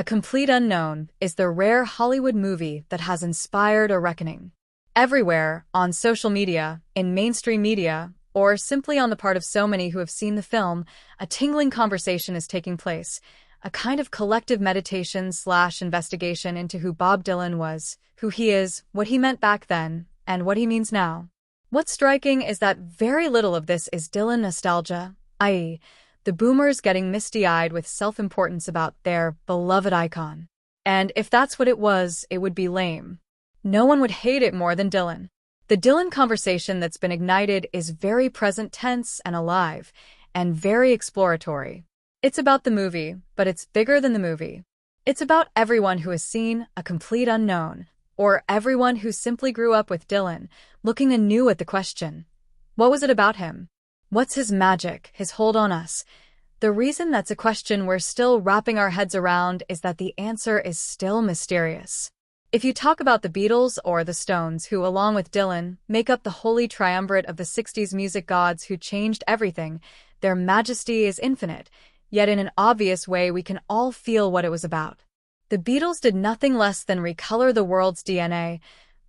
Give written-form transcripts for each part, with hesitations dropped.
A Complete Unknown is the rare Hollywood movie that has inspired a reckoning. Everywhere, on social media, in mainstream media, or simply on the part of so many who have seen the film, a tingling conversation is taking place, a kind of collective meditation/investigation into who Bob Dylan was, who he is, what he meant back then, and what he means now. What's striking is that very little of this is Dylan nostalgia, i.e., the boomers getting misty-eyed with self-importance about their beloved icon. And if that's what it was, it would be lame. No one would hate it more than Dylan. The Dylan conversation that's been ignited is very present tense and alive, and very exploratory. It's about the movie, but it's bigger than the movie. It's about everyone who has seen A Complete Unknown, or everyone who simply grew up with Dylan, looking anew at the question, what was it about him? What's his magic, his hold on us? The reason that's a question we're still wrapping our heads around is that the answer is still mysterious. If you talk about the Beatles or the Stones, who, along with Dylan, make up the holy triumvirate of the 60s music gods who changed everything, their majesty is infinite, yet in an obvious way we can all feel what it was about. The Beatles did nothing less than recolor the world's DNA.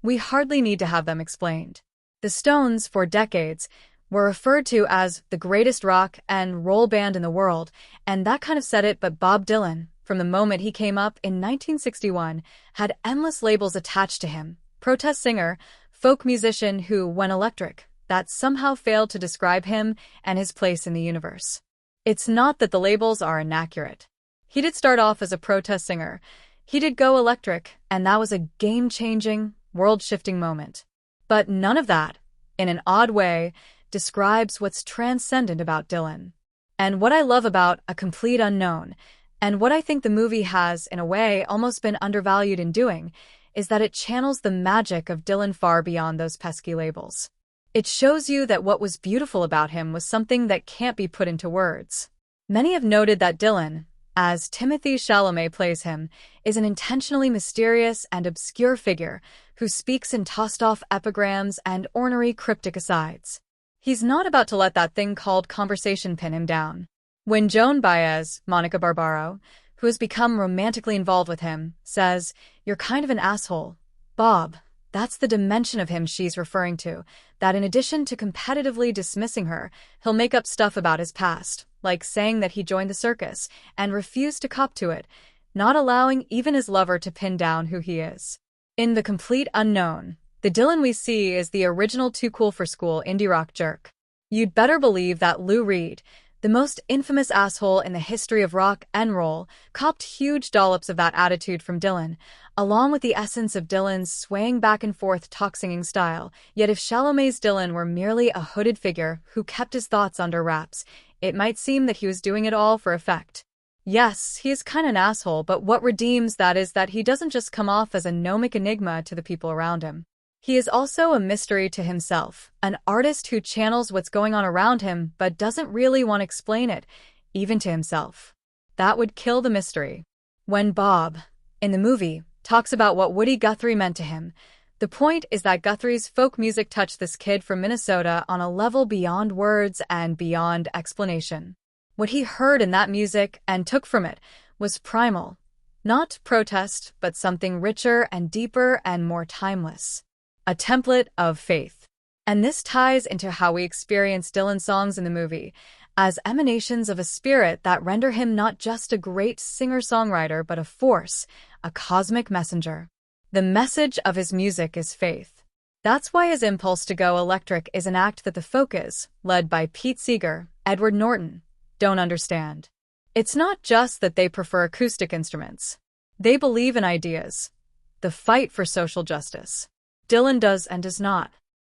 We hardly need to have them explained. The Stones, for decades, were referred to as the greatest rock and roll band in the world, and that kind of said it. But Bob Dylan, from the moment he came up in 1961, had endless labels attached to him: protest singer, folk musician who went electric. That somehow failed to describe him and his place in the universe. It's not that the labels are inaccurate. He did start off as a protest singer. He did go electric, and that was a game-changing, world-shifting moment. But none of that, in an odd way, describes what's transcendent about Dylan. And what I love about A Complete Unknown, and what I think the movie has, in a way, almost been undervalued in doing, is that it channels the magic of Dylan far beyond those pesky labels. It shows you that what was beautiful about him was something that can't be put into words. Many have noted that Dylan, as Timothee Chalamet plays him, is an intentionally mysterious and obscure figure who speaks in tossed-off epigrams and ornery cryptic asides. He's not about to let that thing called conversation pin him down. When Joan Baez, Monica Barbaro, who has become romantically involved with him, says, "You're kind of an asshole, Bob," that's the dimension of him she's referring to, that in addition to competitively dismissing her, he'll make up stuff about his past, like saying that he joined the circus, and refused to cop to it, not allowing even his lover to pin down who he is. In The Complete Unknown, the Dylan we see is the original too-cool-for-school indie rock jerk. You'd better believe that Lou Reed, the most infamous asshole in the history of rock and roll, copped huge dollops of that attitude from Dylan, along with the essence of Dylan's swaying back-and-forth talk-singing style. Yet if Chalamet's Dylan were merely a hooded figure who kept his thoughts under wraps, it might seem that he was doing it all for effect. Yes, he is kind of an asshole, but what redeems that is that he doesn't just come off as a gnomic enigma to the people around him. He is also a mystery to himself, an artist who channels what's going on around him but doesn't really want to explain it, even to himself. That would kill the mystery. When Bob, in the movie, talks about what Woody Guthrie meant to him, the point is that Guthrie's folk music touched this kid from Minnesota on a level beyond words and beyond explanation. What he heard in that music and took from it was primal. Not protest, but something richer and deeper and more timeless. A template of faith. And this ties into how we experience Dylan's songs in the movie, as emanations of a spirit that render him not just a great singer-songwriter but a force, a cosmic messenger. The message of his music is faith. That's why his impulse to go electric is an act that the Folkers, led by Pete Seeger, Edward Norton, don't understand. It's not just that they prefer acoustic instruments. They believe in ideas. The fight for social justice. Dylan does and does not.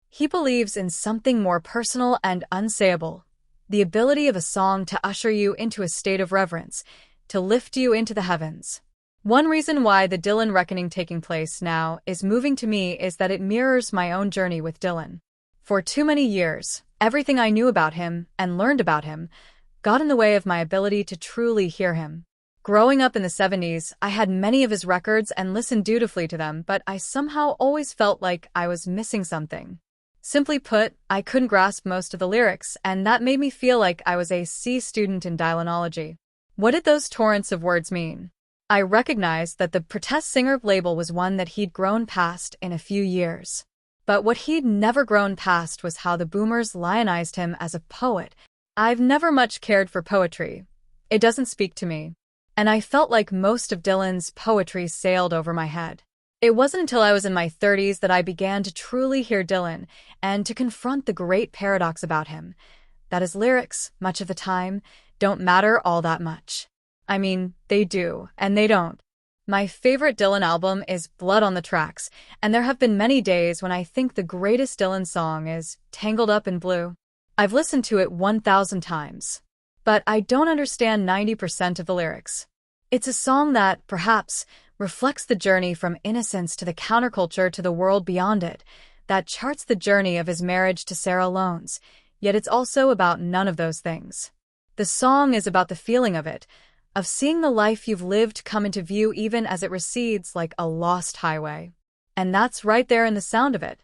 He believes in something more personal and unsayable. The ability of a song to usher you into a state of reverence, to lift you into the heavens. One reason why the Dylan reckoning taking place now is moving to me is that it mirrors my own journey with Dylan. For too many years, everything I knew about him and learned about him got in the way of my ability to truly hear him. Growing up in the 70s, I had many of his records and listened dutifully to them, but I somehow always felt like I was missing something. Simply put, I couldn't grasp most of the lyrics, and that made me feel like I was a C student in Dylanology. What did those torrents of words mean? I recognized that the protest singer label was one that he'd grown past in a few years. But what he'd never grown past was how the boomers lionized him as a poet. I've never much cared for poetry. It doesn't speak to me. And I felt like most of Dylan's poetry sailed over my head. It wasn't until I was in my 30s that I began to truly hear Dylan and to confront the great paradox about him, that his lyrics, much of the time, don't matter all that much. I mean, they do, and they don't. My favorite Dylan album is Blood on the Tracks, and there have been many days when I think the greatest Dylan song is Tangled Up in Blue. I've listened to it 1,000 times, but I don't understand 90% of the lyrics. It's a song that, perhaps, reflects the journey from innocence to the counterculture to the world beyond it, that charts the journey of his marriage to Sarah Lowndes, yet it's also about none of those things. The song is about the feeling of it, of seeing the life you've lived come into view even as it recedes like a lost highway. And that's right there in the sound of it.